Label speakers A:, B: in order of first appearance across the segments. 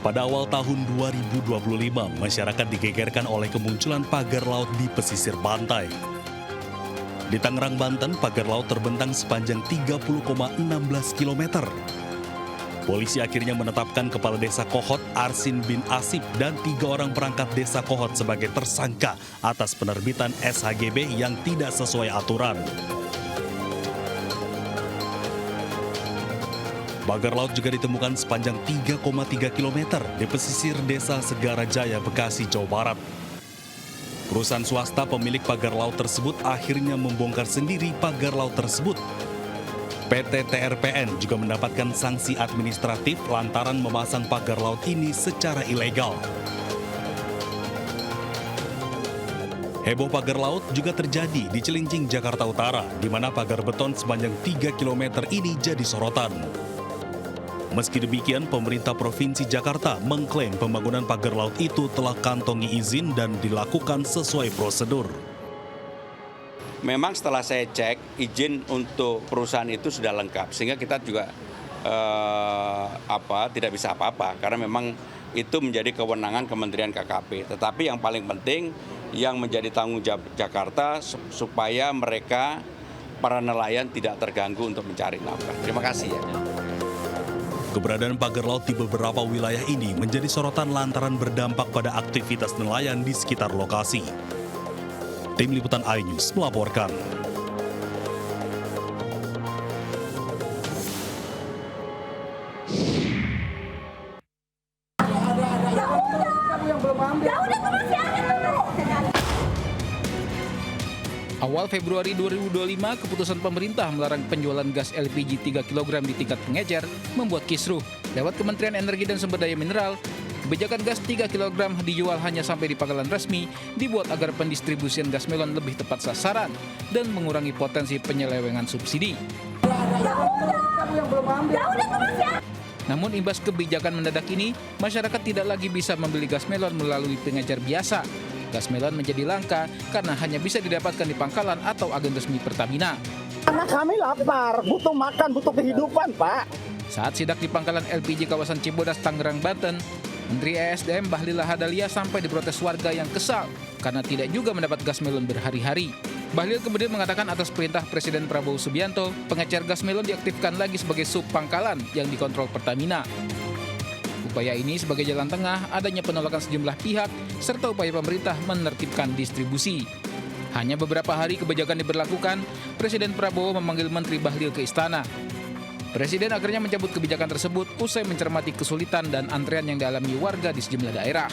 A: Pada awal tahun 2025, masyarakat digegerkan oleh kemunculan pagar laut di pesisir pantai. Di Tangerang, Banten, pagar laut terbentang sepanjang 30,16 km. Polisi akhirnya menetapkan Kepala Desa Kohot Arsin bin Asip dan 3 orang perangkat Desa Kohot sebagai tersangka atas penerbitan SHGB yang tidak sesuai aturan. Pagar laut juga ditemukan sepanjang 3,3 km di pesisir Desa Segara Jaya, Bekasi, Jawa Barat. Perusahaan swasta pemilik pagar laut tersebut akhirnya membongkar sendiri pagar laut tersebut. PT TRPN juga mendapatkan sanksi administratif lantaran memasang pagar laut ini secara ilegal. Heboh pagar laut juga terjadi di Cilincing, Jakarta Utara, di mana pagar beton sepanjang 3 km ini jadi sorotan. Meski demikian, pemerintah Provinsi Jakarta mengklaim pembangunan pagar laut itu telah kantongi izin dan dilakukan sesuai prosedur.
B: Memang setelah saya cek, izin untuk perusahaan itu sudah lengkap, sehingga kita juga tidak bisa apa-apa, karena memang itu menjadi kewenangan Kementerian KKP. Tetapi yang paling penting, yang menjadi tanggung jawab Jakarta, supaya mereka, para nelayan tidak terganggu untuk mencari nafkah. Terima kasih ya.
A: Keberadaan pagar laut di beberapa wilayah ini menjadi sorotan lantaran berdampak pada aktivitas nelayan di sekitar lokasi. Tim Liputan iNews melaporkan.
C: Awal Februari 2025, keputusan pemerintah melarang penjualan gas LPG 3 kg di tingkat pengecer membuat kisruh. Lewat Kementerian Energi dan Sumber Daya Mineral, kebijakan gas 3 kg dijual hanya sampai di pangkalan resmi dibuat agar pendistribusian gas melon lebih tepat sasaran dan mengurangi potensi penyelewengan subsidi. Namun imbas kebijakan mendadak ini, masyarakat tidak lagi bisa membeli gas melon melalui pengecer biasa. Gas melon menjadi langka karena hanya bisa didapatkan di pangkalan atau agen resmi Pertamina.
D: Karena kami lapar, butuh makan, butuh kehidupan, Pak.
C: Saat sidak di pangkalan LPG kawasan Cibodas, Tangerang, Banten, Menteri ESDM Bahlil Lahadalia sampai diprotes warga yang kesal karena tidak juga mendapat gas melon berhari-hari. Bahlil kemudian mengatakan atas perintah Presiden Prabowo Subianto, pengecer gas melon diaktifkan lagi sebagai sub pangkalan yang dikontrol Pertamina. Upaya ini sebagai jalan tengah adanya penolakan sejumlah pihak serta upaya pemerintah menertibkan distribusi. Hanya beberapa hari kebijakan diberlakukan, Presiden Prabowo memanggil Menteri Bahlil ke istana. Presiden akhirnya mencabut kebijakan tersebut usai mencermati kesulitan dan antrean yang dialami warga di sejumlah daerah.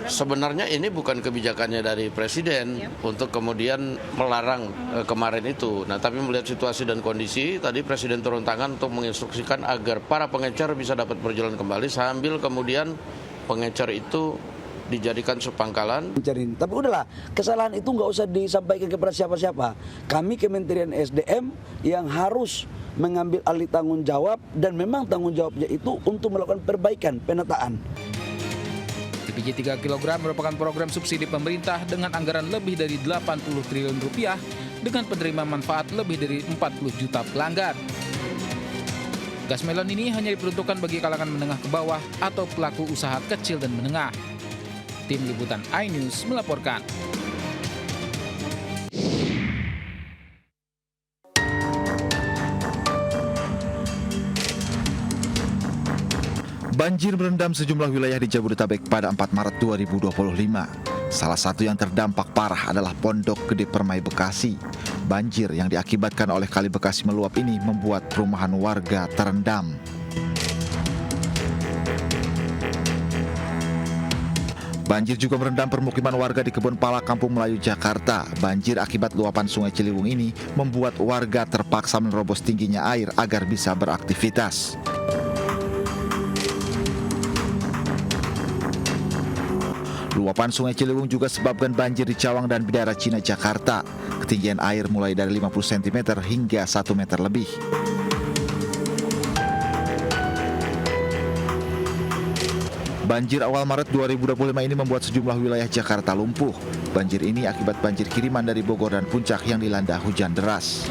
E: Sebenarnya ini bukan kebijakannya dari Presiden untuk kemudian melarang kemarin itu. Nah, tapi melihat situasi dan kondisi, tadi Presiden turun tangan untuk menginstruksikan agar para pengecer bisa dapat berjalan kembali sambil kemudian pengecer itu dijadikan subpangkalan.
D: Tapi udahlah, kesalahan itu nggak usah disampaikan kepada siapa-siapa. Kami Kementerian SDM yang harus mengambil alih tanggung jawab dan memang tanggung jawabnya itu untuk melakukan perbaikan, penataan.
C: LPG 3 kg merupakan program subsidi pemerintah dengan anggaran lebih dari 80 triliun rupiah dengan penerima manfaat lebih dari 40 juta pelanggan. Gas melon ini hanya diperuntukkan bagi kalangan menengah ke bawah atau pelaku usaha kecil dan menengah. Tim Liputan iNews melaporkan.
F: Banjir merendam sejumlah wilayah di Jabodetabek pada 4 Maret 2025. Salah satu yang terdampak parah adalah Pondok Gede Permai, Bekasi. Banjir yang diakibatkan oleh Kali Bekasi meluap ini membuat perumahan warga terendam. Banjir juga merendam permukiman warga di Kebun Pala, Kampung Melayu, Jakarta. Banjir akibat luapan Sungai Ciliwung ini membuat warga terpaksa menerobos tingginya air agar bisa beraktivitas. Luapan Sungai Ciliwung juga sebabkan banjir di Cawang dan Bidara Cina, Jakarta. Ketinggian air mulai dari 50 cm hingga 1 meter lebih. Banjir awal Maret 2025 ini membuat sejumlah wilayah Jakarta lumpuh. Banjir ini akibat banjir kiriman dari Bogor dan Puncak yang dilanda hujan deras.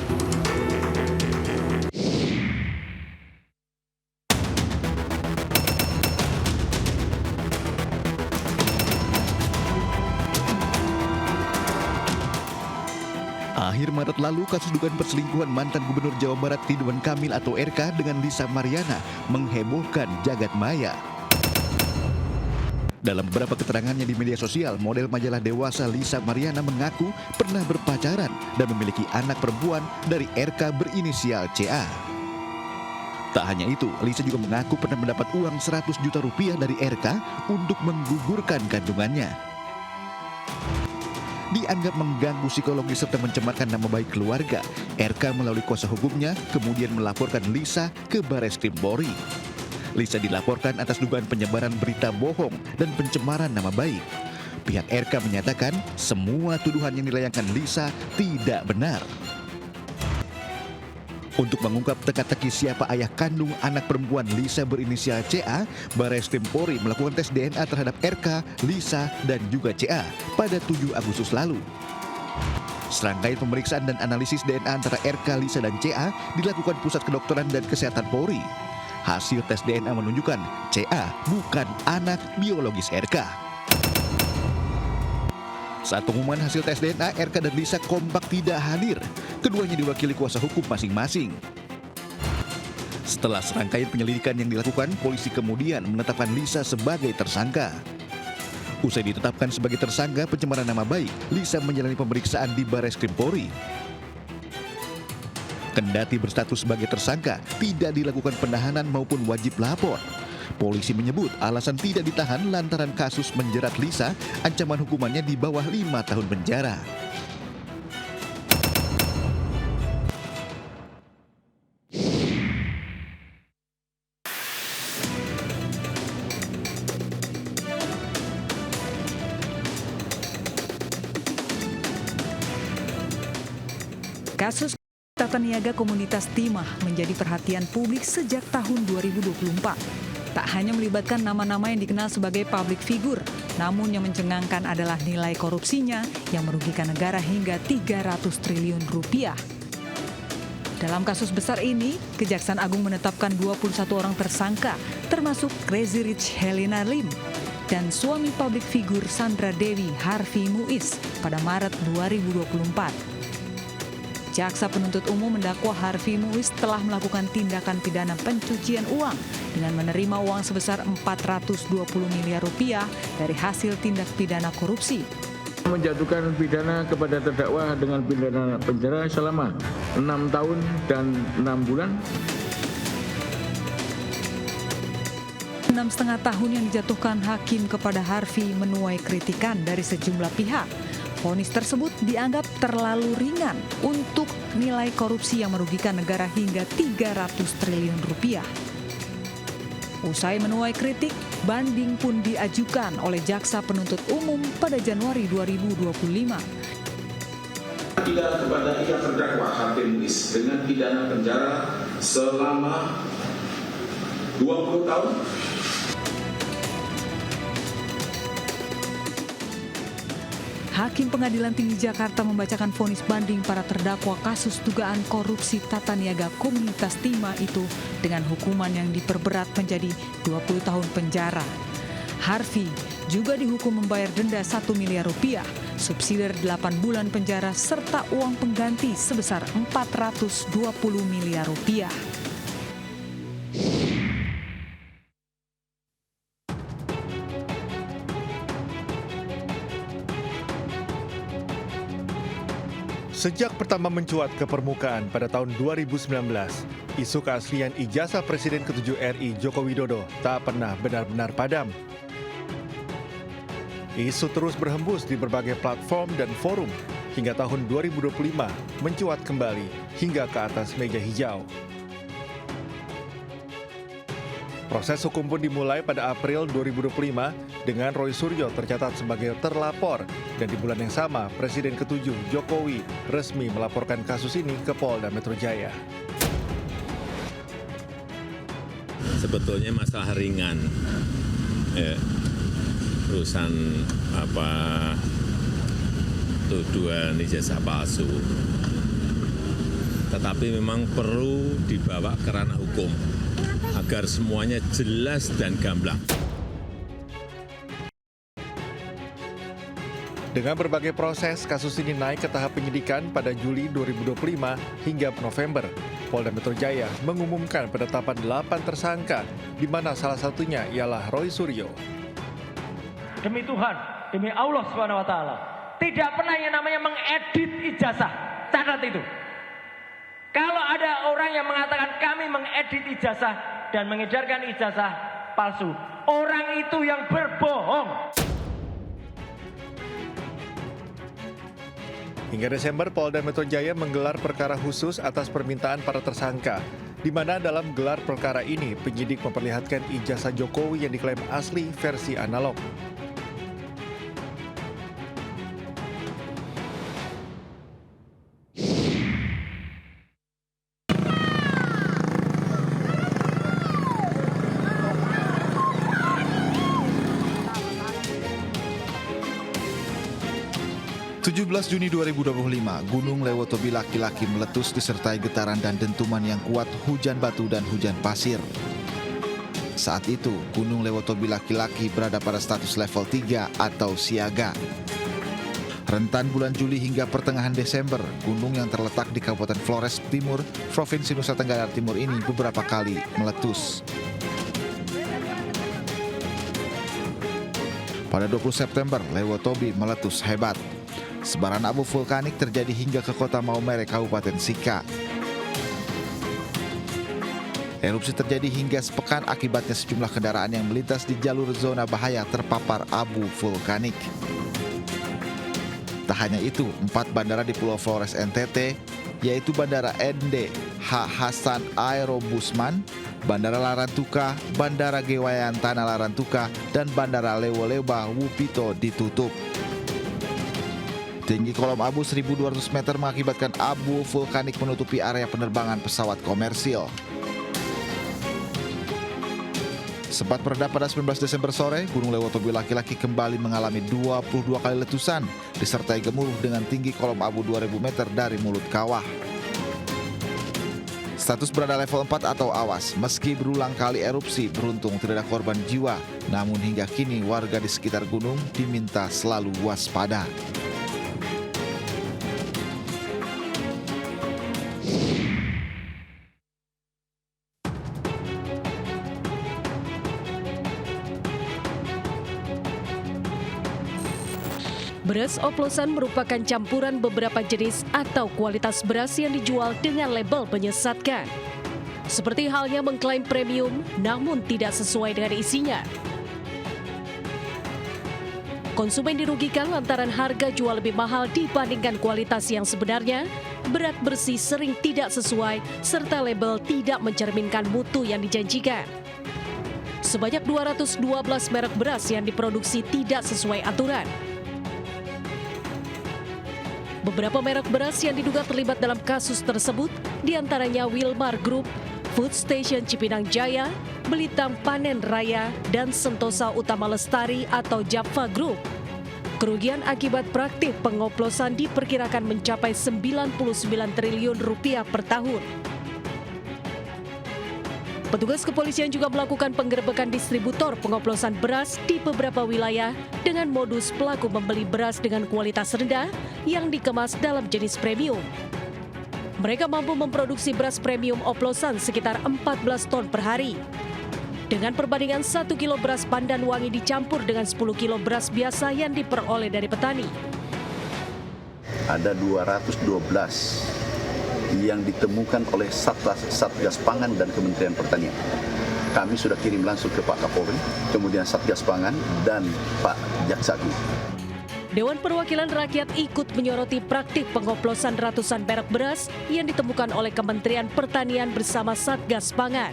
F: Akhir Maret lalu, kasus dugaan perselingkuhan mantan Gubernur Jawa Barat Ridwan Kamil atau RK dengan Lisa Mariana menghebohkan jagat maya. Dalam beberapa keterangannya di media sosial, model majalah dewasa Lisa Mariana mengaku pernah berpacaran dan memiliki anak perempuan dari RK berinisial CA. Tak hanya itu, Lisa juga mengaku pernah mendapat uang 100 juta rupiah dari RK untuk menggugurkan kandungannya. Dianggap mengganggu psikologi serta mencemarkan nama baik keluarga, RK melalui kuasa hukumnya kemudian melaporkan Lisa ke Bareskrim Polri. Lisa dilaporkan atas dugaan penyebaran berita bohong dan pencemaran nama baik. Pihak RK menyatakan semua tuduhan yang dilayangkan Lisa tidak benar. Untuk mengungkap teka-teki siapa ayah kandung anak perempuan Lisa berinisial CA, Bareskrim Polri melakukan tes DNA terhadap RK, Lisa, dan juga CA pada 7 Agustus lalu. Serangkaian pemeriksaan dan analisis DNA antara RK, Lisa, dan CA dilakukan Pusat Kedokteran dan Kesehatan Polri. Hasil tes DNA menunjukkan CA bukan anak biologis RK. Saat pengumuman hasil tes DNA, RK dan Lisa kompak tidak hadir. Keduanya diwakili kuasa hukum masing-masing. Setelah serangkaian penyelidikan yang dilakukan, polisi kemudian menetapkan Lisa sebagai tersangka. Usai ditetapkan sebagai tersangka pencemaran nama baik, Lisa menjalani pemeriksaan di Bareskrim Polri. Kendati berstatus sebagai tersangka, tidak dilakukan penahanan maupun wajib lapor. Polisi menyebut alasan tidak ditahan lantaran kasus menjerat Lisa, ancaman hukumannya di bawah 5 tahun penjara.
G: Kasus tata niaga komunitas Timah menjadi perhatian publik sejak tahun 2024. Tak hanya melibatkan nama-nama yang dikenal sebagai public figure, namun yang mencengangkan adalah nilai korupsinya yang merugikan negara hingga 300 triliun rupiah. Dalam kasus besar ini, Kejaksaan Agung menetapkan 21 orang tersangka, termasuk Crazy Rich Helena Lim dan suami public figure Sandra Dewi Harvey Muiz pada Maret 2024. Jaksa penuntut umum mendakwa Harvey Muiz telah melakukan tindakan pidana pencucian uang dengan menerima uang sebesar 420 miliar rupiah dari hasil tindak pidana korupsi.
H: Menjatuhkan pidana kepada terdakwa dengan pidana penjara selama 6 tahun dan 6 bulan.
G: 6,5 tahun yang dijatuhkan hakim kepada Harvey menuai kritikan dari sejumlah pihak. Vonis tersebut dianggap terlalu ringan untuk nilai korupsi yang merugikan negara hingga 300 triliun rupiah. Usai menuai kritik, banding pun diajukan oleh Jaksa Penuntut Umum pada Januari 2025.
I: Pidana kepada yang terdakwa Harvey Muiz dengan pidana penjara selama 20 tahun.
G: Hakim Pengadilan Tinggi Jakarta membacakan vonis banding para terdakwa kasus dugaan korupsi tata niaga komunitas Timah itu dengan hukuman yang diperberat menjadi 20 tahun penjara. Harvey juga dihukum membayar denda 1 miliar rupiah, subsidi 8 bulan penjara, serta uang pengganti sebesar 420 miliar rupiah.
J: Sejak pertama mencuat ke permukaan pada tahun 2019, isu keaslian ijazah Presiden ke-7 RI Joko Widodo tak pernah benar-benar padam. Isu terus berhembus di berbagai platform dan forum hingga tahun 2025 mencuat kembali hingga ke atas meja hijau. Proses hukum pun dimulai pada April 2025 dengan Roy Suryo tercatat sebagai terlapor dan di bulan yang sama Presiden ke-7 Jokowi resmi melaporkan kasus ini ke Polda Metro Jaya.
K: Sebetulnya masalah ringan, urusan tuduhan ijazah palsu, tetapi memang perlu dibawa ke ranah hukum agar semuanya jelas dan gamblang.
J: Dengan berbagai proses, kasus ini naik ke tahap penyidikan pada Juli 2025 hingga November. Polda Metro Jaya mengumumkan penetapan 8 tersangka, di mana salah satunya ialah Roy Suryo.
L: Demi Tuhan, demi Allah SWT, tidak pernah yang namanya mengedit ijazah. Catat itu. Kalau ada orang yang mengatakan kami mengedit ijazah dan mengedarkan ijazah palsu, orang itu yang berbohong.
J: Hingga Desember, Polda Metro Jaya menggelar perkara khusus atas permintaan para tersangka, di mana dalam gelar perkara ini penyidik memperlihatkan ijazah Jokowi yang diklaim asli versi analog.
F: Juni 2025, Gunung Lewotobi laki-laki meletus disertai getaran dan dentuman yang kuat, hujan batu dan hujan pasir. Saat itu, Gunung Lewotobi laki-laki berada pada status level 3 atau siaga. Rentan bulan Juli hingga pertengahan Desember, gunung yang terletak di Kabupaten Flores Timur, Provinsi Nusa Tenggara Timur ini beberapa kali meletus. Pada 20 September, Lewotobi meletus hebat. Sebaran abu vulkanik terjadi hingga ke kota Maumere, Kabupaten Sika. Erupsi terjadi hingga sepekan, akibatnya sejumlah kendaraan yang melintas di jalur zona bahaya terpapar abu vulkanik. Tak hanya itu, 4 bandara di Pulau Flores NTT, yaitu Bandara Ende H. Hasan Aero Busman, Bandara Larantuka, Bandara Gewayantana Larantuka, dan Bandara Lewoleba Wupito ditutup. Tinggi kolom abu 1.200 meter mengakibatkan abu vulkanik menutupi area penerbangan pesawat komersil. Sempat meredah pada 19 Desember sore, Gunung Lewotobi laki-laki kembali mengalami 22 kali letusan, disertai gemuruh dengan tinggi kolom abu 2.000 meter dari mulut kawah. Status berada level 4 atau awas. Meski berulang kali erupsi, beruntung tidak ada korban jiwa. Namun hingga kini warga di sekitar gunung diminta selalu waspada.
M: Beras oplosan merupakan campuran beberapa jenis atau kualitas beras yang dijual dengan label menyesatkan. Seperti halnya mengklaim premium, namun tidak sesuai dengan isinya. Konsumen dirugikan lantaran harga jual lebih mahal dibandingkan kualitas yang sebenarnya, berat bersih sering tidak sesuai, serta label tidak mencerminkan mutu yang dijanjikan. Sebanyak 212 merek beras yang diproduksi tidak sesuai aturan. Beberapa merek beras yang diduga terlibat dalam kasus tersebut, diantaranya Wilmar Group, Food Station Cipinang Jaya, Belitang Panen Raya, dan Sentosa Utama Lestari atau Japfa Group. Kerugian akibat praktik pengoplosan diperkirakan mencapai 99 triliun rupiah per tahun. Petugas kepolisian juga melakukan penggerebekan distributor pengoplosan beras di beberapa wilayah dengan modus pelaku membeli beras dengan kualitas rendah yang dikemas dalam jenis premium. Mereka mampu memproduksi beras premium oplosan sekitar 14 ton per hari. Dengan perbandingan 1 kilo beras pandan wangi dicampur dengan 10 kilo beras biasa yang diperoleh dari petani.
N: Ada 212 yang ditemukan oleh Satgas Pangan dan Kementerian Pertanian. Kami sudah kirim langsung ke Pak Kapolri, kemudian Satgas Pangan dan Pak Jaksa Agung.
M: Dewan Perwakilan Rakyat ikut menyoroti praktik pengoplosan ratusan merek beras yang ditemukan oleh Kementerian Pertanian bersama Satgas Pangan.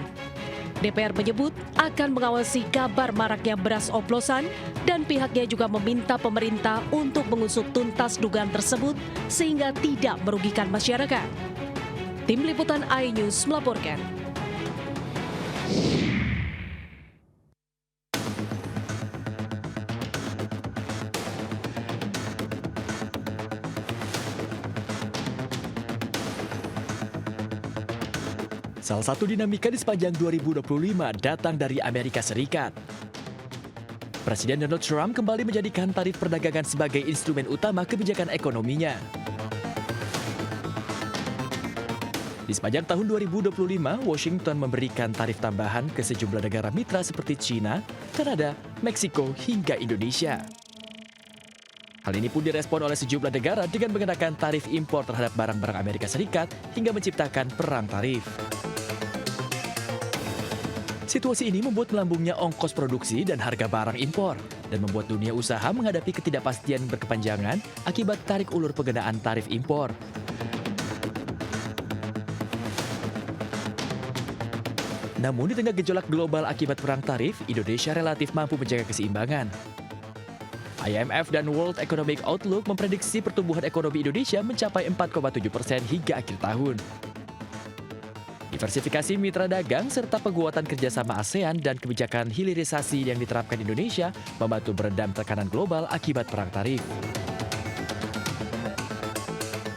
M: DPR menyebut akan mengawasi kabar maraknya beras oplosan dan pihaknya juga meminta pemerintah untuk mengusut tuntas dugaan tersebut sehingga tidak merugikan masyarakat. Tim Liputan iNews melaporkan.
O: Salah satu dinamika di sepanjang 2025 datang dari Amerika Serikat. Presiden Donald Trump kembali menjadikan tarif perdagangan sebagai instrumen utama kebijakan ekonominya. Di sepanjang tahun 2025, Washington memberikan tarif tambahan ke sejumlah negara mitra seperti China, Kanada, Meksiko, hingga Indonesia. Hal ini pun direspon oleh sejumlah negara dengan mengenakan tarif impor terhadap barang-barang Amerika Serikat hingga menciptakan perang tarif. Situasi ini membuat melambungnya ongkos produksi dan harga barang impor, dan membuat dunia usaha menghadapi ketidakpastian berkepanjangan akibat tarik ulur pengenaan tarif impor. Namun di tengah gejolak global akibat perang tarif, Indonesia relatif mampu menjaga keseimbangan. IMF dan World Economic Outlook memprediksi pertumbuhan ekonomi Indonesia mencapai 4,7% hingga akhir tahun. Diversifikasi mitra dagang serta penguatan kerjasama ASEAN dan kebijakan hilirisasi yang diterapkan Indonesia membantu meredam tekanan global akibat perang tarif.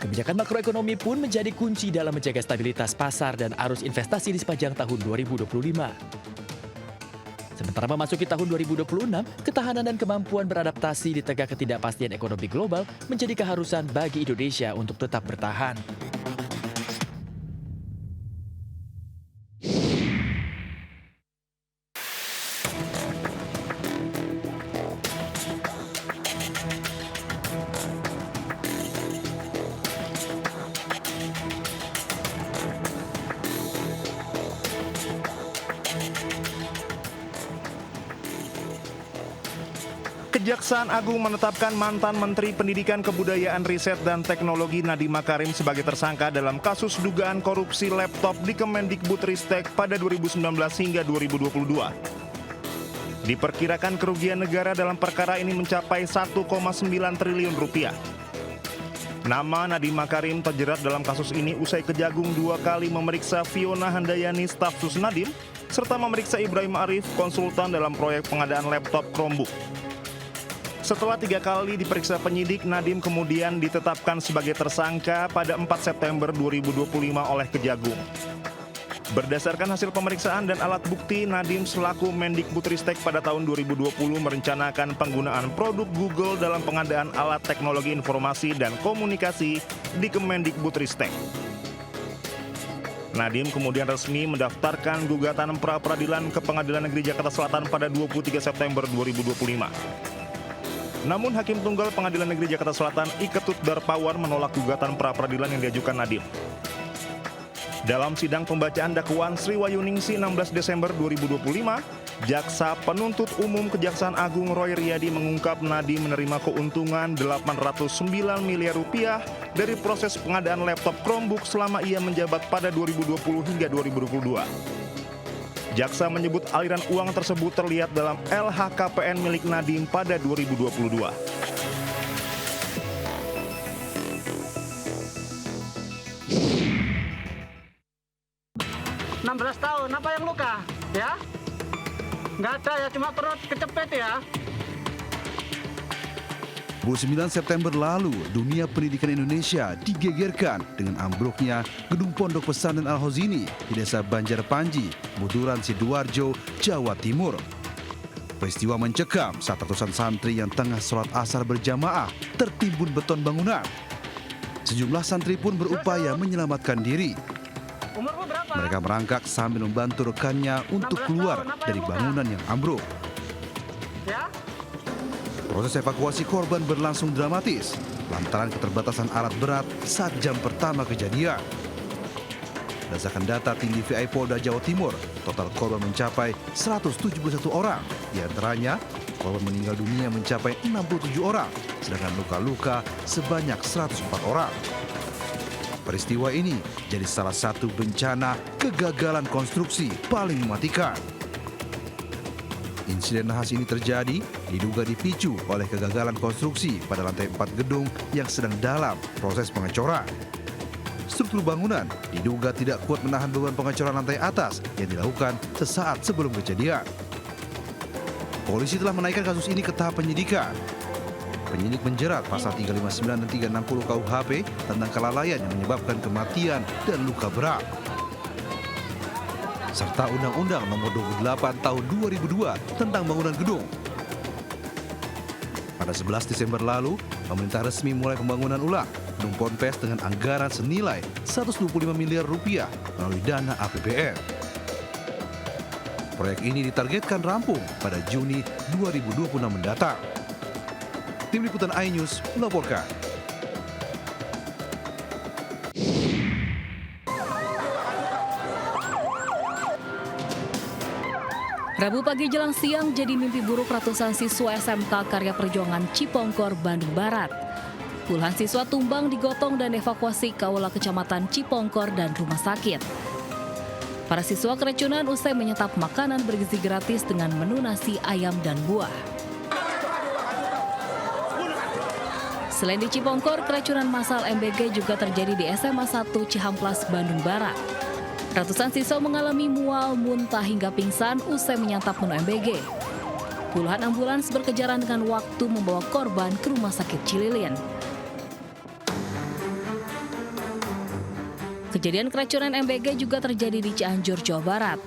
O: Kebijakan makroekonomi pun menjadi kunci dalam menjaga stabilitas pasar dan arus investasi di sepanjang tahun 2025. Sementara memasuki tahun 2026, ketahanan dan kemampuan beradaptasi di tengah ketidakpastian ekonomi global menjadi keharusan bagi Indonesia untuk tetap bertahan.
P: Kejaksaan Agung menetapkan mantan Menteri Pendidikan Kebudayaan Riset dan Teknologi Nadiem Makarim sebagai tersangka dalam kasus dugaan korupsi laptop di Kemendikbudristek pada 2019 hingga 2022. Diperkirakan kerugian negara dalam perkara ini mencapai 1,9 triliun rupiah. Nama Nadiem Makarim terjerat dalam kasus ini usai Kejagung 2 kali memeriksa Fiona Handayani, staf sus Nadiem, serta memeriksa Ibrahim Arif, konsultan dalam proyek pengadaan laptop Chromebook. Setelah 3 kali diperiksa penyidik, Nadiem kemudian ditetapkan sebagai tersangka pada 4 September 2025 oleh Kejagung. Berdasarkan hasil pemeriksaan dan alat bukti, Nadiem selaku Mendikbudristek pada tahun 2020 merencanakan penggunaan produk Google dalam pengadaan alat teknologi informasi dan komunikasi di Kemendikbudristek. Nadiem kemudian resmi mendaftarkan gugatan pra-peradilan ke Pengadilan Negeri Jakarta Selatan pada 23 September 2025. Namun Hakim Tunggal Pengadilan Negeri Jakarta Selatan Iketut Darpawar menolak gugatan pra-peradilan yang diajukan Nadiem. Dalam sidang pembacaan dakwaan Sriwayuningsi 16 Desember 2025, Jaksa Penuntut Umum Kejaksaan Agung Roy Riyadi mengungkap Nadiem menerima keuntungan 809 miliar rupiah dari proses pengadaan laptop Chromebook selama ia menjabat pada 2020 hingga 2022. Jaksa menyebut aliran uang tersebut terlihat dalam LHKPN milik Nadiem pada 2022.
Q: 16 tahun, apa yang luka? Ya? Nggak ada ya, cuma perut kecepet ya.
R: 29 September lalu, dunia pendidikan Indonesia digegerkan dengan ambruknya gedung Pondok Pesantren Al-Hozini di Desa Banjar Panji, Buturan, Sidoarjo, Jawa Timur. Peristiwa mencekam saat ratusan santri yang tengah sholat asar berjamaah tertimbun beton bangunan. Sejumlah santri pun berupaya menyelamatkan diri. Mereka merangkak sambil membantu rekannya untuk keluar dari bangunan yang ambruk. Proses evakuasi korban berlangsung dramatis lantaran keterbatasan alat berat saat jam pertama kejadian. Berdasarkan data tim DVI Polda Jawa Timur, total korban mencapai 171 orang. Di antaranya, korban meninggal dunia mencapai 67 orang, sedangkan luka-luka sebanyak 104 orang. Peristiwa ini jadi salah satu bencana kegagalan konstruksi paling mematikan. Insiden nahas ini terjadi diduga dipicu oleh kegagalan konstruksi pada lantai 4 gedung yang sedang dalam proses pengecoran. Struktur bangunan diduga tidak kuat menahan beban pengecoran lantai atas yang dilakukan sesaat sebelum kejadian. Polisi telah menaikkan kasus ini ke tahap penyidikan. Penyidik menjerat pasal 359 dan 360 KUHP tentang kelalaian yang menyebabkan kematian dan luka berat, serta Undang-Undang Nomor 28 Tahun 2002 tentang bangunan gedung. Pada 11 Desember lalu, pemerintah resmi mulai pembangunan ulang gedung Ponpes dengan anggaran senilai 125 miliar rupiah melalui dana APBN. Proyek ini ditargetkan rampung pada Juni 2026 mendatang. Tim Liputan iNews melaporkan.
M: Rabu pagi jelang siang jadi mimpi buruk ratusan siswa SMK Karya Perjuangan Cipongkor, Bandung Barat. Puluhan siswa tumbang digotong dan evakuasi ke aula kecamatan Cipongkor dan rumah sakit. Para siswa keracunan usai menyantap makanan bergizi gratis dengan menu nasi, ayam, dan buah. Selain di Cipongkor, keracunan massal MBG juga terjadi di SMA 1 Cihamplas, Bandung Barat. Ratusan siswa mengalami mual, muntah hingga pingsan usai menyantap menu MBG. Puluhan ambulans berkejaran dengan waktu membawa korban ke rumah sakit Cililin. Kejadian keracunan MBG juga terjadi di Cianjur, Jawa Barat.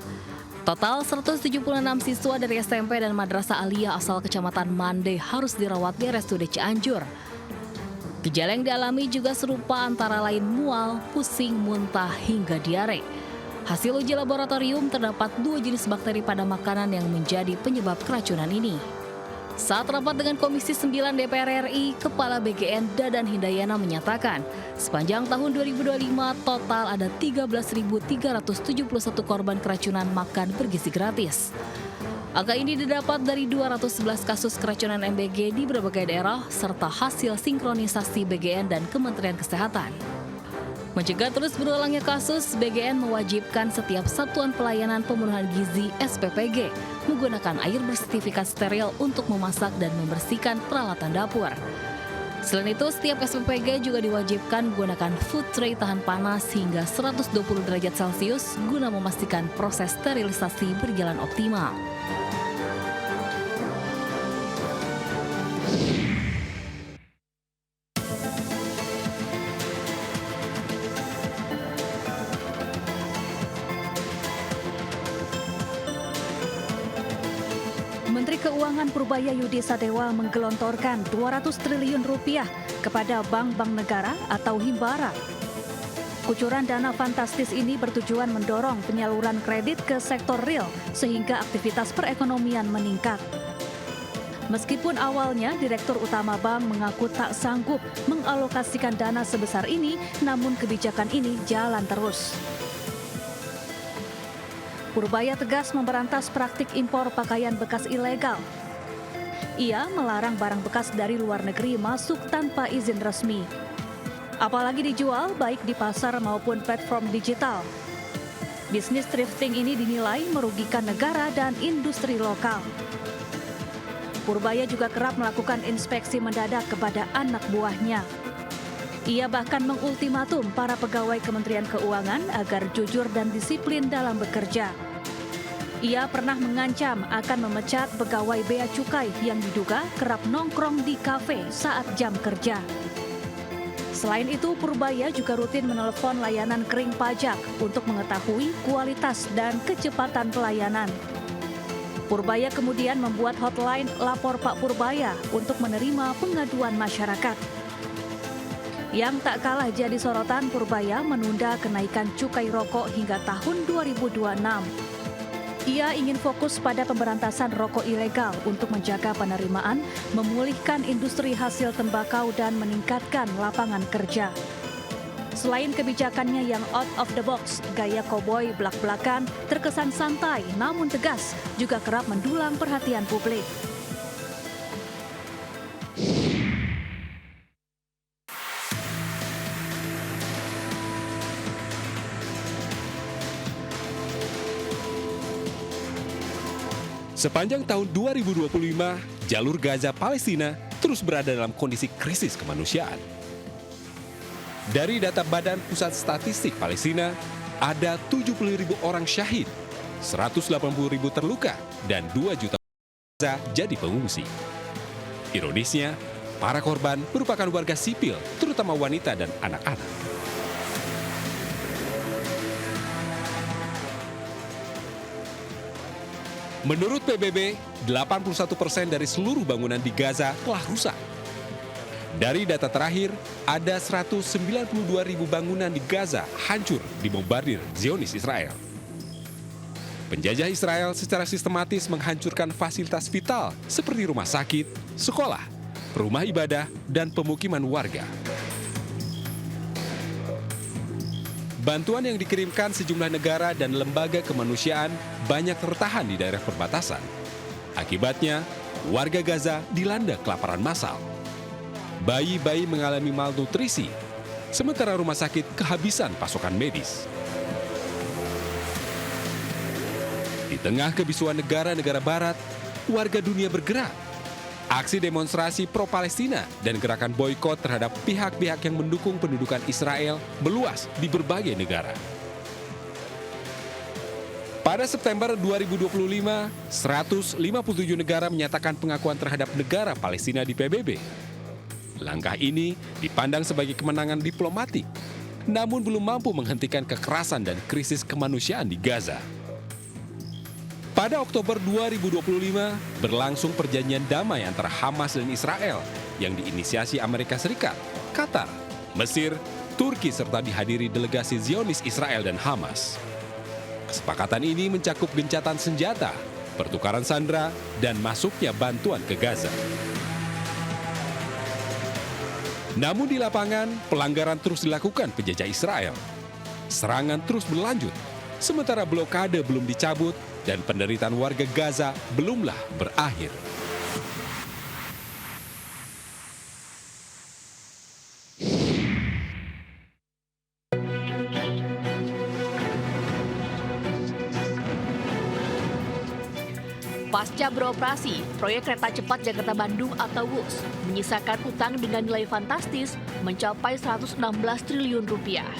M: Total 176 siswa dari SMP dan Madrasah Aliyah asal Kecamatan Mande harus dirawat di RSUD Cianjur. Gejala yang dialami juga serupa antara lain mual, pusing, muntah, hingga diare. Hasil uji laboratorium terdapat 2 jenis bakteri pada makanan yang menjadi penyebab keracunan ini. Saat rapat dengan Komisi 9 DPR RI, Kepala BGN Dadan Hindayana menyatakan, sepanjang tahun 2025 total ada 13.371 korban keracunan makan bergizi gratis. Angka ini didapat dari 211 kasus keracunan MBG di berbagai daerah serta hasil sinkronisasi BGN dan Kementerian Kesehatan. Mencegah terus berulangnya kasus, BGN mewajibkan setiap satuan pelayanan pemenuhan gizi SPPG menggunakan air bersertifikat steril untuk memasak dan membersihkan peralatan dapur. Selain itu, setiap SPPG juga diwajibkan menggunakan food tray tahan panas hingga 120 derajat Celcius guna memastikan proses sterilisasi berjalan optimal.
S: Menteri Keuangan Purbaya Yudi Sadewa menggelontorkan 200 triliun rupiah kepada bank-bank negara atau Himbara. Kucuran dana fantastis ini bertujuan mendorong penyaluran kredit ke sektor real sehingga aktivitas perekonomian meningkat. Meskipun awalnya Direktur Utama Bank mengaku tak sanggup mengalokasikan dana sebesar ini, namun kebijakan ini jalan terus. Purbaya tegas memberantas praktik impor pakaian bekas ilegal. Ia melarang barang bekas dari luar negeri masuk tanpa izin resmi. Apalagi dijual baik di pasar maupun platform digital. Bisnis thrifting ini dinilai merugikan negara dan industri lokal. Purbaya juga kerap melakukan inspeksi mendadak kepada anak buahnya. Ia bahkan mengultimatum para pegawai Kementerian Keuangan agar jujur dan disiplin dalam bekerja. Ia pernah mengancam akan memecat pegawai Bea Cukai yang diduga kerap nongkrong di kafe saat jam kerja. Selain itu, Purbaya juga rutin menelepon layanan kering pajak untuk mengetahui kualitas dan kecepatan pelayanan. Purbaya kemudian membuat hotline Lapor Pak Purbaya untuk menerima pengaduan masyarakat. Yang tak kalah jadi sorotan, Purbaya menunda kenaikan cukai rokok hingga tahun 2026. Ia ingin fokus pada pemberantasan rokok ilegal untuk menjaga penerimaan, memulihkan industri hasil tembakau dan meningkatkan lapangan kerja. Selain kebijakannya yang out of the box, gaya koboi blak-blakan terkesan santai namun tegas juga kerap mendulang perhatian publik.
T: Sepanjang tahun 2025, jalur Gaza Palestina terus berada dalam kondisi krisis kemanusiaan. Dari data Badan Pusat Statistik Palestina, ada 70.000 orang syahid, 180.000 terluka, dan 2 juta Gaza jadi pengungsi. Ironisnya, para korban merupakan warga sipil, terutama wanita dan anak-anak. Menurut PBB, 81% dari seluruh bangunan di Gaza telah rusak. Dari data terakhir, ada 192.000 bangunan di Gaza hancur dibombardir Zionis Israel. Penjajah Israel secara sistematis menghancurkan fasilitas vital seperti rumah sakit, sekolah, rumah ibadah, dan pemukiman warga. Bantuan yang dikirimkan sejumlah negara dan lembaga kemanusiaan banyak tertahan di daerah perbatasan. Akibatnya, warga Gaza dilanda kelaparan massal. Bayi-bayi mengalami malnutrisi, sementara rumah sakit kehabisan pasokan medis. Di tengah kebisuan negara-negara barat, warga dunia bergerak. Aksi demonstrasi pro-Palestina dan gerakan boikot terhadap pihak-pihak yang mendukung pendudukan Israel meluas di berbagai negara. Pada September 2025, 157 negara menyatakan pengakuan terhadap negara Palestina di PBB. Langkah ini dipandang sebagai kemenangan diplomatik, namun belum mampu menghentikan kekerasan dan krisis kemanusiaan di Gaza. Pada Oktober 2025, berlangsung perjanjian damai antara Hamas dan Israel yang diinisiasi Amerika Serikat, Qatar, Mesir, Turki serta dihadiri delegasi Zionis Israel dan Hamas. Kesepakatan ini mencakup gencatan senjata, pertukaran sandera, dan masuknya bantuan ke Gaza. Namun di lapangan, pelanggaran terus dilakukan penjajah Israel. Serangan terus berlanjut, sementara blokade belum dicabut dan penderitaan warga Gaza belumlah berakhir.
U: Pasca beroperasi, proyek kereta cepat Jakarta-Bandung atau WUS menyisakan utang dengan nilai fantastis mencapai 116 triliun rupiah.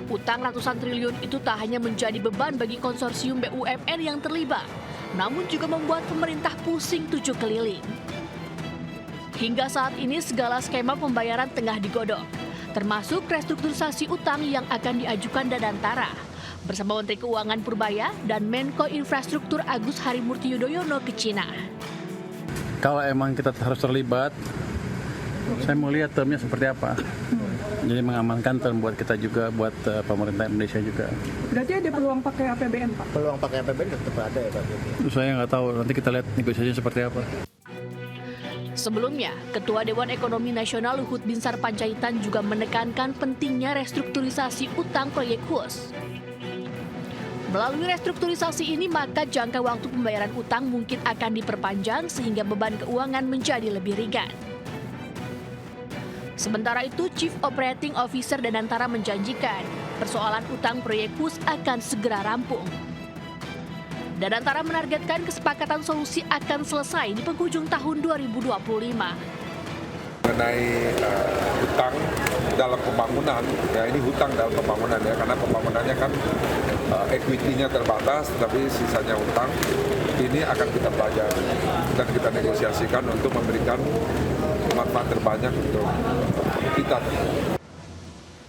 U: Utang ratusan triliun itu tak hanya menjadi beban bagi konsorsium BUMN yang terlibat, namun juga membuat pemerintah pusing 7 keliling. Hingga saat ini segala skema pembayaran tengah digodok, termasuk restrukturisasi utang yang akan diajukan Danantara bersama Menteri Keuangan Purbaya dan Menko Infrastruktur Agus Harimurti Yudhoyono ke Cina.
V: Kalau emang kita harus terlibat, saya mau lihat termnya seperti apa. Jadi mengamankan term buat kita juga, buat pemerintah Indonesia juga.
W: Berarti ada peluang pakai APBN, Pak?
X: Peluang pakai APBN tetap ada ya, Pak?
V: Saya nggak tahu, nanti kita lihat negosiasinya seperti apa.
U: Sebelumnya, Ketua Dewan Ekonomi Nasional Luhut Binsar Panjaitan juga menekankan pentingnya restrukturisasi utang proyek WUS. Melalui restrukturisasi ini, maka jangka waktu pembayaran utang mungkin akan diperpanjang sehingga beban keuangan menjadi lebih ringan. Sementara itu, Chief Operating Officer Danantara menjanjikan persoalan utang proyek WUS akan segera rampung. Danantara menargetkan kesepakatan solusi akan selesai di penghujung tahun 2025.
Y: Mengenai hutang dalam pembangunan, ya ini hutang dalam pembangunan ya, karena pembangunannya kan equity-nya terbatas, tapi sisanya hutang. Ini akan kita pelajari dan kita negosiasikan untuk memberikan manfaat terbanyak untuk kita.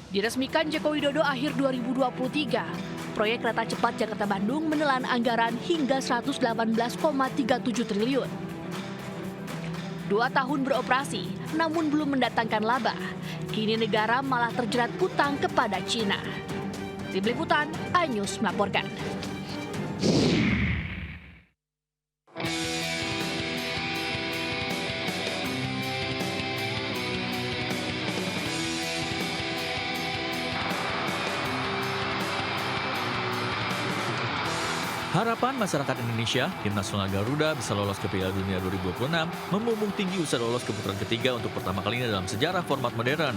U: Diresmikan Joko Widodo akhir 2023, proyek kereta cepat Jakarta-Bandung menelan anggaran hingga 118,37 triliun. 2 tahun beroperasi, namun belum mendatangkan laba. Kini negara malah terjerat utang kepada Cina. Tim Liputan, iNews melaporkan.
O: Harapan masyarakat Indonesia, Tim Nasional Garuda bisa lolos ke Piala Dunia 2026 membumbung tinggi usai lolos ke putaran ketiga untuk pertama kalinya dalam sejarah format modern.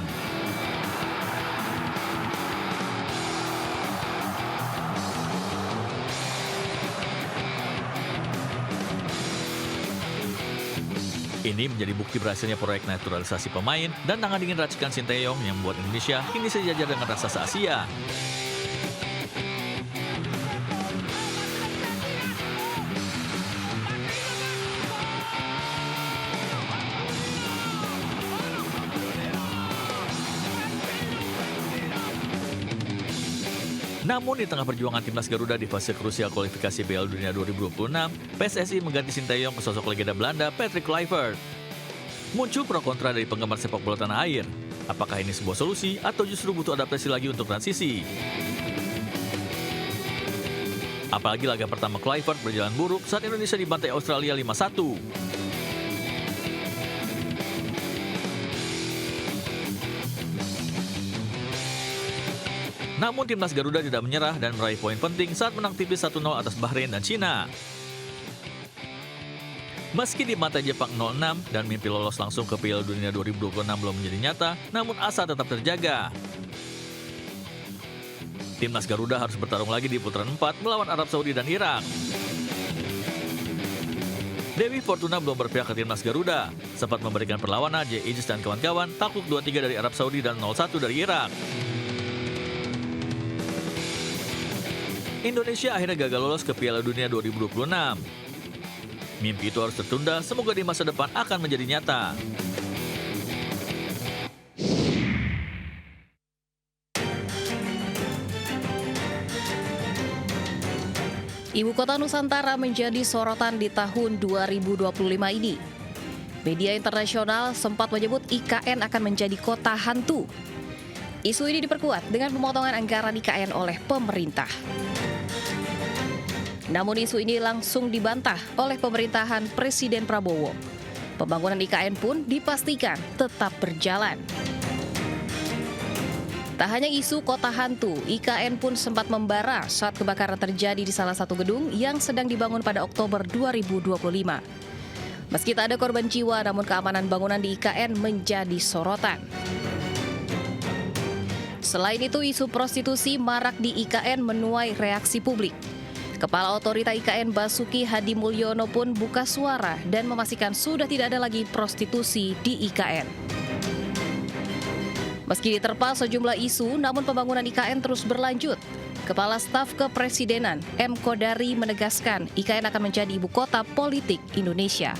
O: Ini menjadi bukti berhasilnya proyek naturalisasi pemain dan tangan dingin racikan Sinteyong yang membuat Indonesia kini sejajar dengan raksasa Asia.
A: Namun di tengah perjuangan timnas Garuda di fase krusial kualifikasi Piala Dunia 2026, PSSI mengganti Sinteyong ke sosok legenda Belanda Patrick Kluivert. Muncul pro kontra dari penggemar sepak bola tanah air. Apakah ini sebuah solusi atau justru butuh adaptasi lagi untuk transisi? Apalagi laga pertama Kluivert berjalan buruk saat Indonesia dibantai Australia 5-1. Namun timnas Garuda tidak menyerah dan meraih poin penting saat menang tipis 1-0 atas Bahrain dan Cina. Meski dibantai Jepang 0-6 dan mimpi lolos langsung ke Piala Dunia 2026 belum menjadi nyata, namun asa tetap terjaga. Timnas Garuda harus bertarung lagi di putaran 4 melawan Arab Saudi dan Irak. Dewi Fortuna belum berpihak ke timnas Garuda, sempat memberikan perlawanan Jay Aegis dan kawan-kawan takluk 2-3 dari Arab Saudi dan 0-1 dari Irak. Indonesia akhirnya gagal lolos ke Piala Dunia 2026. Mimpi itu harus tertunda, semoga di masa depan akan menjadi nyata.
B: Ibu kota Nusantara menjadi sorotan di tahun 2025 ini. Media internasional sempat menyebut IKN akan menjadi kota hantu. Isu ini diperkuat dengan pemotongan anggaran IKN oleh pemerintah. Namun isu ini langsung dibantah oleh pemerintahan Presiden Prabowo. Pembangunan IKN pun dipastikan tetap berjalan. Tak hanya isu kota hantu, IKN pun sempat membara saat kebakaran terjadi di salah satu gedung yang sedang dibangun pada Oktober 2025. Meski tak ada korban jiwa, namun keamanan bangunan di IKN menjadi sorotan. Selain itu, isu prostitusi marak di IKN menuai reaksi publik. Kepala Otorita IKN Basuki Hadi Mulyono pun buka suara dan memastikan sudah tidak ada lagi prostitusi di IKN. Meski diterpa sejumlah isu, namun pembangunan IKN terus berlanjut. Kepala Staf Kepresidenan M. Kodari menegaskan IKN akan menjadi ibu kota politik Indonesia.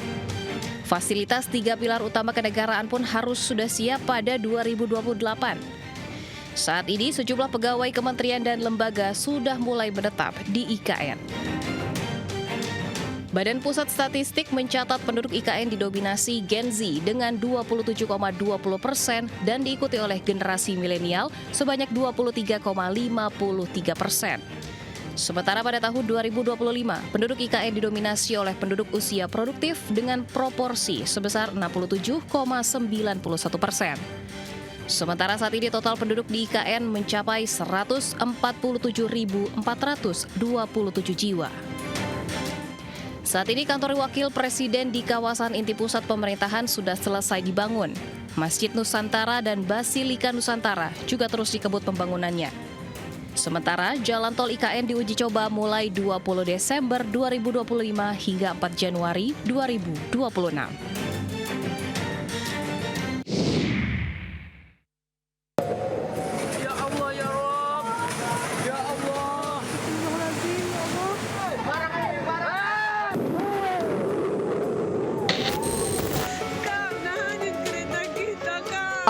B: Fasilitas 3 pilar utama kenegaraan pun harus sudah siap pada 2028. Saat ini sejumlah pegawai kementerian dan lembaga sudah mulai menetap di IKN. Badan Pusat Statistik mencatat penduduk IKN didominasi Gen Z dengan 27,20% dan diikuti oleh generasi milenial sebanyak 23,53%. Sementara pada tahun 2025, penduduk IKN didominasi oleh penduduk usia produktif dengan proporsi sebesar 67,91%. Sementara saat ini total penduduk di IKN mencapai 147.427 jiwa. Saat ini kantor wakil presiden di kawasan inti pusat pemerintahan sudah selesai dibangun. Masjid Nusantara dan Basilika Nusantara juga terus dikebut pembangunannya. Sementara jalan tol IKN diuji coba mulai 20 Desember 2025 hingga 4 Januari 2026.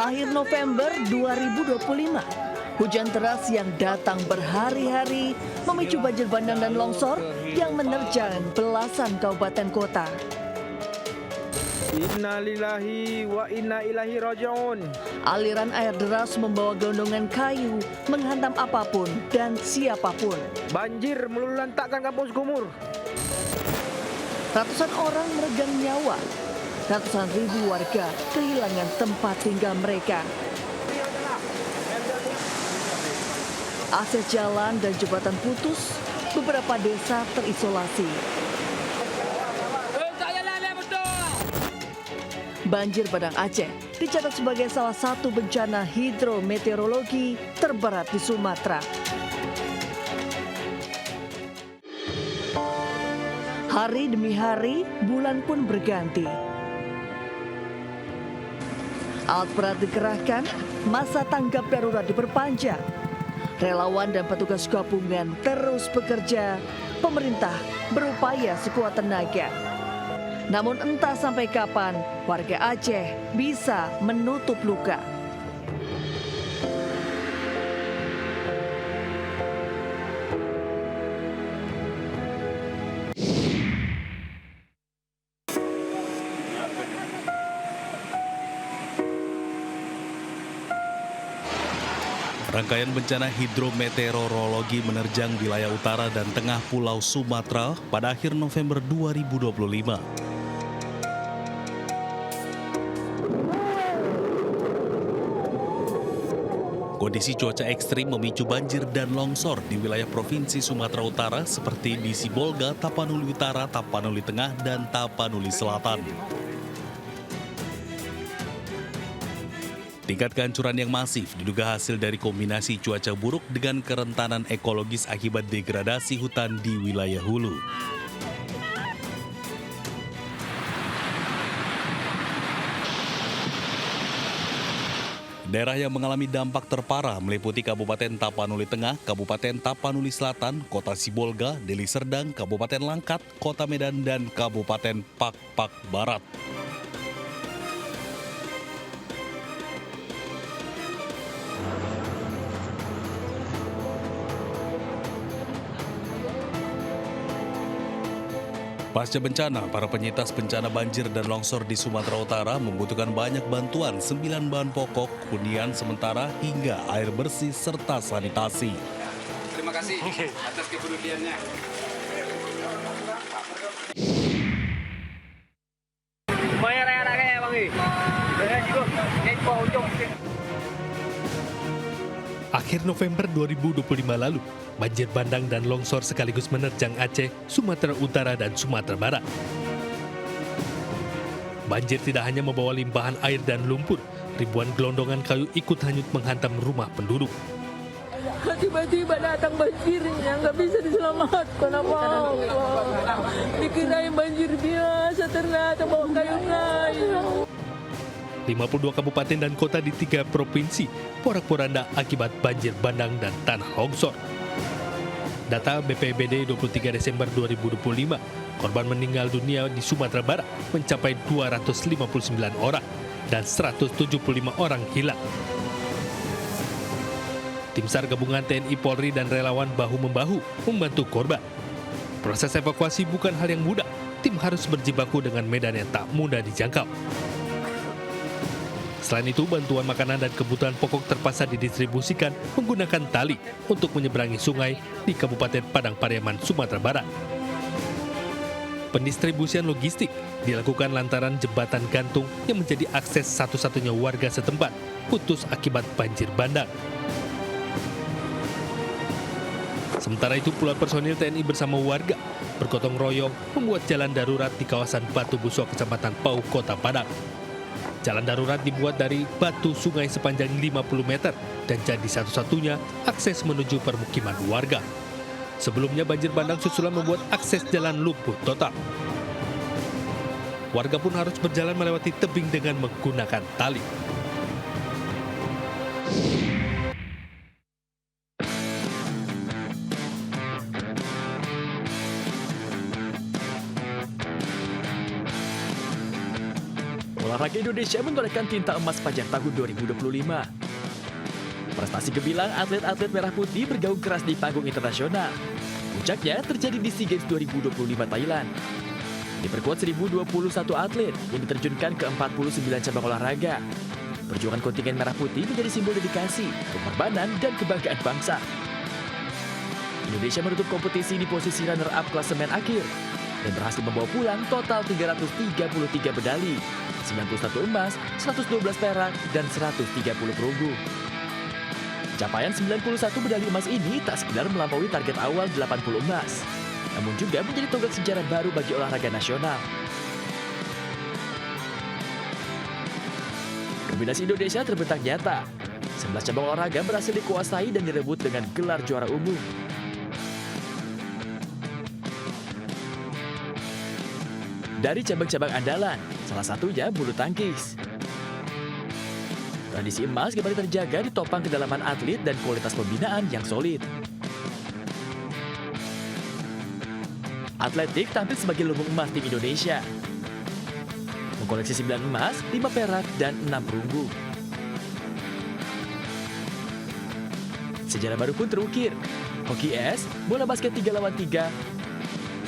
C: Akhir November 2025, hujan deras yang datang berhari-hari memicu banjir bandang dan longsor yang menerjang belasan kabupaten kota.
D: Innalillahi wa inna ilaihi raji'un.
C: Aliran air deras membawa gelondongan kayu menghantam apapun dan siapapun.
D: Banjir melulu lantakkan kampung Sumur.
C: Ratusan orang meregang nyawa. Ratusan ribu warga kehilangan tempat tinggal mereka. Akses jalan dan jembatan putus, beberapa desa terisolasi. Banjir bandang Aceh dicatat sebagai salah satu bencana hidrometeorologi terberat di Sumatera. Hari demi hari, bulan pun berganti. Alat berat dikerahkan, masa tanggap darurat diperpanjang. Relawan dan petugas gabungan terus bekerja, pemerintah berupaya sekuat tenaga. Namun entah sampai kapan warga Aceh bisa menutup luka.
E: Rangkaian bencana hidrometeorologi menerjang wilayah utara dan tengah Pulau Sumatera pada akhir November 2025. Kondisi cuaca ekstrim memicu banjir dan longsor di wilayah Provinsi Sumatera Utara seperti di Sibolga, Tapanuli Utara, Tapanuli Tengah, dan Tapanuli Selatan. Tingkat kehancuran yang masif diduga hasil dari kombinasi cuaca buruk dengan kerentanan ekologis akibat degradasi hutan di wilayah hulu. Daerah yang mengalami dampak terparah meliputi Kabupaten Tapanuli Tengah, Kabupaten Tapanuli Selatan, Kota Sibolga, Deli Serdang, Kabupaten Langkat, Kota Medan, dan Kabupaten Pakpak Barat. Pasca bencana, para penyintas bencana banjir dan longsor di Sumatera Utara membutuhkan banyak bantuan 9 bahan pokok, hunian sementara hingga air bersih serta sanitasi.
G: Terima kasih atas kepeduliannya.
H: Akhir November 2025 lalu, banjir bandang dan longsor sekaligus menerjang Aceh, Sumatera Utara, dan Sumatera Barat. Banjir tidak hanya membawa limpahan air dan lumpur, ribuan gelondongan kayu ikut hanyut menghantam rumah penduduk.
I: Tiba-tiba datang banjirnya, nggak bisa diselamatkan apa-apa. Dikirain banjir biasa, ternyata bawa kayu-kayu.
H: 52 kabupaten dan kota di 3 provinsi porak-poranda akibat banjir bandang dan tanah longsor. Data BPBD 23 Desember 2025, korban meninggal dunia di Sumatera Barat mencapai 259 orang dan 175 orang hilang. Tim SAR gabungan TNI, Polri, dan relawan bahu-membahu membantu korban. Proses evakuasi bukan hal yang mudah. Tim harus berjibaku dengan medan yang tak mudah dijangkau. Selain itu, bantuan makanan dan kebutuhan pokok terpaksa didistribusikan menggunakan tali untuk menyeberangi sungai di Kabupaten Padang Pariaman, Sumatera Barat. Pendistribusian logistik dilakukan lantaran jembatan gantung yang menjadi akses satu-satunya warga setempat putus akibat banjir bandang. Sementara itu, puluhan personil TNI bersama warga bergotong royong membuat jalan darurat di kawasan Batu Buso, Kecamatan Pau, Kota Padang. Jalan darurat dibuat dari batu sungai sepanjang 50 meter dan jadi satu-satunya akses menuju permukiman warga. Sebelumnya banjir bandang susulan membuat akses jalan lumpuh total. Warga pun harus berjalan melewati tebing dengan menggunakan tali.
A: Olahraga Indonesia menorehkan tinta emas sepanjang tahun 2025. Prestasi gemilang atlet-atlet merah putih bergaung keras di panggung internasional. Puncaknya terjadi di SEA Games 2025 Thailand. Diperkuat 1.021 atlet yang diterjunkan ke 49 cabang olahraga. Perjuangan kontingen merah putih menjadi simbol dedikasi, pengorbanan, dan kebanggaan bangsa. Indonesia menutup kompetisi di posisi runner-up klasemen akhir dan berhasil membawa pulang total 333 medali, 91 emas, 112 perak, dan 130 perunggu. Capaian 91 medali emas ini tak sekedar melampaui target awal 80 emas, namun juga menjadi tonggak sejarah baru bagi olahraga nasional. Kombinasi Indonesia terbentang nyata. 11 cabang olahraga berhasil dikuasai dan direbut dengan gelar juara umum. Dari cabang-cabang andalan, salah satunya bulu tangkis. Tradisi emas kembali terjaga ditopang kedalaman atlet dan kualitas pembinaan yang solid. Atletik tampil sebagai lumbung emas tim Indonesia. Mengkoleksi 9 emas, 5 perak, dan 6 perunggu. Sejarah baru pun terukir. Hoki es, bola basket 3 lawan 3,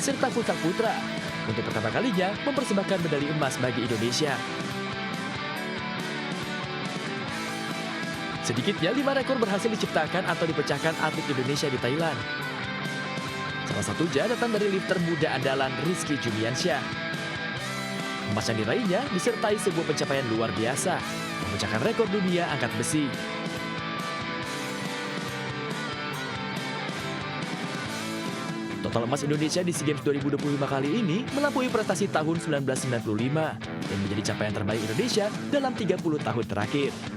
A: serta futsal putra untuk pertama kalinya mempersembahkan medali emas bagi Indonesia.
O: Sedikitnya 5 rekor berhasil diciptakan atau dipecahkan atlet Indonesia di Thailand. Salah satunya datang dari lifter muda andalan Rizky Juliansyah. Emas yang diraihnya disertai sebuah pencapaian luar biasa, memecahkan rekor dunia angkat besi. Total emas Indonesia di SEA Games 2025 kali ini melampaui prestasi tahun 1995 dan menjadi capaian terbaik Indonesia dalam 30 tahun terakhir.